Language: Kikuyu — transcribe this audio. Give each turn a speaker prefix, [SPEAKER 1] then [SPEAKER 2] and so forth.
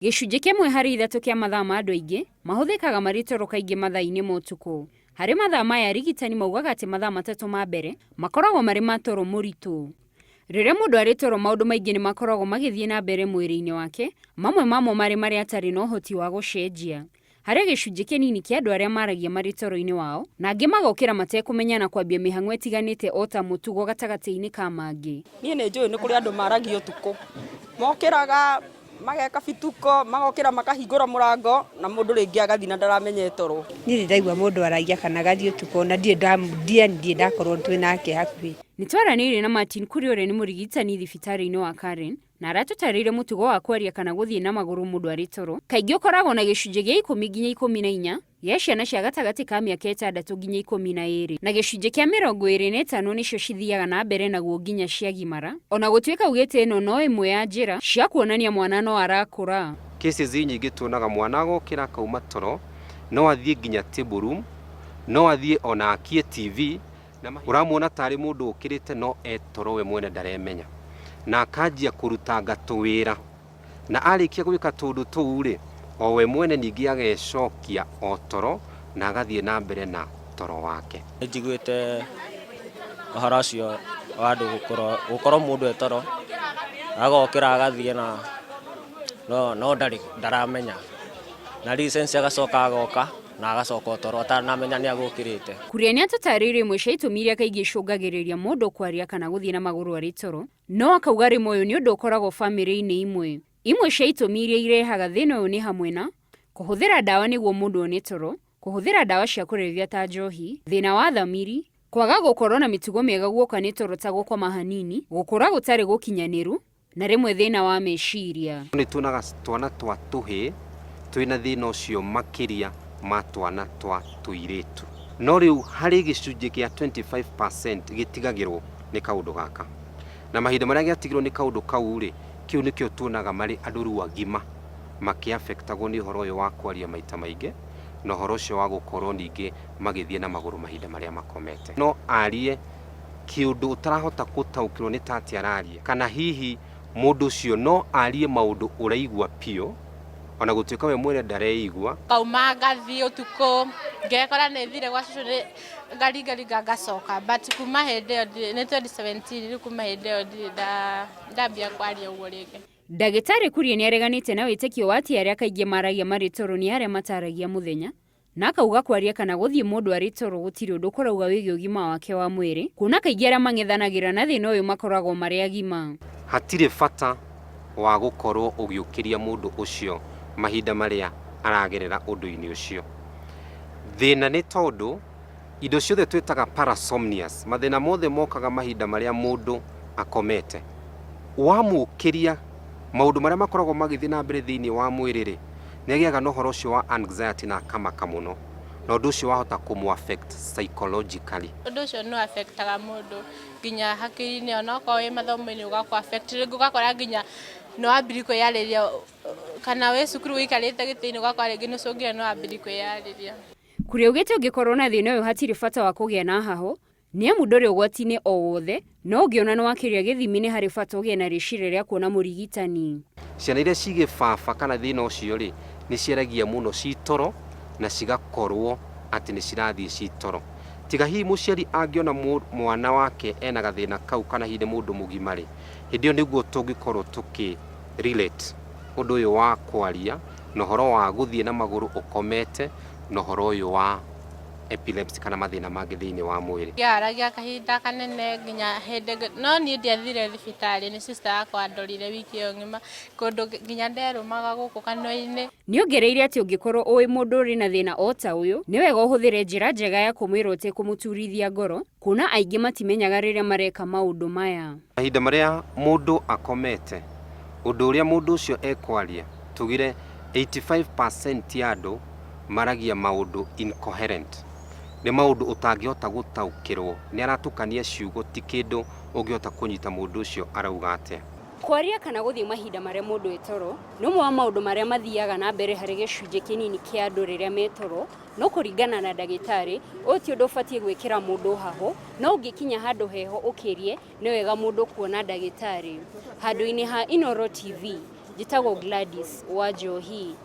[SPEAKER 1] Gĩcunjĩ kĩmwe harĩ ithatũ kĩa mathaa ma andũ aingĩ mahũthĩkaga marĩ toro kaingĩ mathaa-inĩ ma ũtukũ. Harĩ mathaa maya arigitani maugaga atĩ mathaa matatũ ma mbere makoragwo marĩ ma toro mũritũ. Rĩrĩa mũndũ arĩ toro maũndũ maingĩ nĩ makoragwo magĩthiĩ na mbere mwĩrĩ-inĩ wake, mamwe mamo marĩa atarĩ na ũhoti wa gũcenjia. Harĩ gĩcunjĩ kĩnini kĩa andũ arĩa maragia marĩ toro-inĩ wao, na angĩ magokĩra matekũmenya na kwambia mĩhang'o ĩtiganĩte o ta mũtugo gatagatĩ-inĩ ka mangĩ.
[SPEAKER 2] Niĩ nĩ njũĩ nĩ kũrĩ andũ maragia ũtukũ, mokĩraga mageka bituko, magokĩra makahingũra mũrango na mũndũ rĩngĩ agathiĩ na ndaramenye toro.
[SPEAKER 3] Niĩ ndaigua mũndũ aragia kana agathiĩ ũtukũ na ndiĩ ndakorwo twĩ nake hakuhĩ.
[SPEAKER 1] Nĩ twaranĩirie na Martin Kuria ũrĩa nĩ mũrigitani thibitarĩ-inĩ wa Karen, na aratũtarĩire mũtugo wa kwaria kana gũthiĩ na magũrũ mũndũ arĩ toro kaingĩ ũkoragwo na gĩcunjĩ gĩa 10 nginya 14 gĩa ciana cia gatagatĩ ka mĩaka 6 nginya 12, na gĩcunjĩ kĩa 25 nĩcio cithiaga na mbere naguo nginya ciagimara, ona gũtuĩka ugĩte ĩno no ĩmwe ya njĩra cia kuonania mwana no arakũra.
[SPEAKER 4] Cases nyingĩ tuonaga mwana agokĩra akauma toro, no athiĩ nginya table room, no athiĩ ona akie TV, na ũramuona tarĩ mũndũ ũkĩrĩte no etoro we mwene ndaremenya, na akanjia kũrutanga tũwĩra, na arĩkia gwĩka tũndũ tũu rĩ, o we mwene ningĩ agecokia o toro na agathiĩ na mbere na toro wake.
[SPEAKER 5] Njiguĩte ũhoro ũcio wa andũ gũkorwo mũndũ etoro agokĩra agathiĩ na no ndaramenya na license agacoka agoka na agacoka toro atanamenya nĩ agũkĩrĩte.
[SPEAKER 1] Kuria nĩ atũtarĩirie imwe cia itũmi iria kaingĩ icũngagĩrĩria mũndũ kwaria kana gũthiĩ na magũrũ arĩ toro, no akauga rĩmwe ũyũ nĩ ũndũ ũkoragwo bamĩrĩ-inĩ imwe. Imwe cia itũmi iria irehaga thĩna ũyũ nĩ hamwe na kũhũthĩra ndawa nĩguo mũndũ one toro, kũhũthĩra ndawa cia kũrebia ta njohi, thĩna wa thamiri, kwaga gũkorwo na mĩtugo mĩega guoka nĩ toro ta gũkoma hanini, gũkũra gũtarĩ gũkinyanĩru, na rĩmwe thĩna wa meciria.
[SPEAKER 4] Nĩ tuonaga twana twa tũhĩ twĩna thĩna ũcio makĩria ma twana twa tũirĩtu. No rĩu harĩ gĩcunjĩ kĩa 25% gĩtigagĩrwo nĩ kaũndũ gaka. Na mahinda marĩa gĩatigirwo nĩ kaũndũ kau rĩ, kĩu nĩkĩo tuonaga marĩ andũ rĩu agima makĩaffectagwo nĩ ũhoro ũyũ wa kwaria maita maingĩ, na ũhoro ũcio wa gũkorwo ningĩ magĩthiĩ na magũrũ mahinda marĩa makomete. No arie kĩũndũ ũtarahota gũtaũkĩrwo nĩ tati araria, kana hihi mũndũ ũcio no arie maũndũ ũraigua piũ, ona gũtuĩka we mwene ndareigua.
[SPEAKER 6] Kauma ngathi ũtukũ ngekora nĩ thire gwa cucu ngaringa ngacoka, but kuma hĩndĩ ĩyo nĩ 2017 rĩu kuma hĩndĩ ĩyo ndambia kwaria ũguo rĩngĩ.
[SPEAKER 1] Ndagĩtarĩ Kuria nĩ areganĩte na wĩtĩkio wa atĩ arĩa kaingĩ maragia marĩ toro nĩ arĩa mataragia mũthenya, na akauga kwaria kana gũthiĩ mũndũ arĩ toro gũtirĩ ũndũ ũkorauga wĩgiĩ ũgima wake wa mwĩrĩ, kuona kaingĩ arĩa mang'ethanagĩra na thĩna ũyũ makoragwo marĩ agima.
[SPEAKER 4] Hatirĩ bata wa gũkorwo ũgĩũkĩria mũndũ ũcio mahinda marĩa aragerera ũndũ-inĩ ũcio. Thĩna nĩ tondũ indo ciothe twĩtaga parasomnias, mathĩna mothe mokaga mahinda marĩa mũndũ akomete. Wamũkĩria maũndũ marĩa makoragwo magĩthiĩ na mbere thĩinĩ wa mwĩrĩ rĩ, nĩ agĩaga na ũhoro ũcio wa anxiety na akamaka mũno, na ũndũ ũcio wahota kũmũ-affect psychologically.
[SPEAKER 6] Ũndũ ũcio no affectaga mũndũ nginya hakiri-inĩ, ona okorwo wĩ mathomo-inĩ ũgakũ-affect, rĩngĩ ũgakora nginya no wambiri kwĩyarĩria, kana wĩ cukuru ũikarĩte gĩtĩ-inĩ ũgakora rĩngĩ nĩ ũcũngĩrĩrio no wambiri kwĩyarĩria.
[SPEAKER 1] Kuria ugĩte ũngĩkorwo na thĩna ũyũ hatirĩ bata wa kũgĩa na haho, nĩ amu ndũrĩ ũgwati-inĩ o wothe, no ũngĩona nĩ wakĩria gĩthimi nĩ harĩ bata ũgĩe na rĩciria rĩa kuona mũrigitani.
[SPEAKER 4] Ciana iria cigĩbaba kana thĩna ũcio rĩ, nĩ ciaragia mũno citoro na cigakorwo atĩ nĩ cirathiĩ citoro. Tiga hihi mũciari angĩona mwana wake ena gathĩna kau kana hihi nĩ mũndũ mũgima rĩ, hĩndĩ ĩyo nĩguo tũngĩkorwo relate ũndũ ũyũ wa kwaria na ũhoro wa gũthiĩ na magũrũ ũkomete na ũhoro ũyũ wa epilepsy kana mathĩna mangĩ thĩinĩ wa mwĩrĩ.
[SPEAKER 6] Ngĩaragia kahinda kanene nginya hĩndĩ, no niĩ ndiathire thibitarĩ, nĩ sister yakwa ndorire wiki ĩyo ng'ima, kũndũ nginya nderũmaga gũkũ kanua-inĩ.
[SPEAKER 1] Nĩ ongereire atĩ ũngĩkorwo ũĩ mũndũ ũrĩ na thĩna o ta ũyũ, nĩ wega ũhũthĩre njĩra njega ya kũmwĩra ũtekũmũturithia ngoro, kuona aingĩ matimenyaga rĩrĩa mareka maũndũ maya.
[SPEAKER 4] Mahinda marĩa mũndũ akomete, ũndũ ũrĩa mũndũ ũcio ekwaria, tugire 85% ya andũ maragia maũndũ incoherent. Nĩ maũndũ ũtangĩhota gũtaũkĩrwo, nĩ aratukania ciugo, ti kĩndũ ũngĩhota kũnyita mũndũ ũcio arauga atĩa.
[SPEAKER 1] Kwaria kana gũthiĩ mahinda marĩa mũndũ etoro, nĩ ũmwe wa maũndũ marĩa mathiaga na mbere harĩ gĩcunjĩ kĩnini kĩa andũ rĩrĩa metoro, no kũringana na ndagĩtarĩ, ũyũ ti ũndũ ũbatiĩ gwĩkĩra mũndũ haho, no ũngĩkinya handũ heho ũkĩrie, nĩ wega mũndũ kuona ndagĩtarĩ. Handũ-inĩ ha Inooro TV, Njĩtagwo Gladys wa Njohi.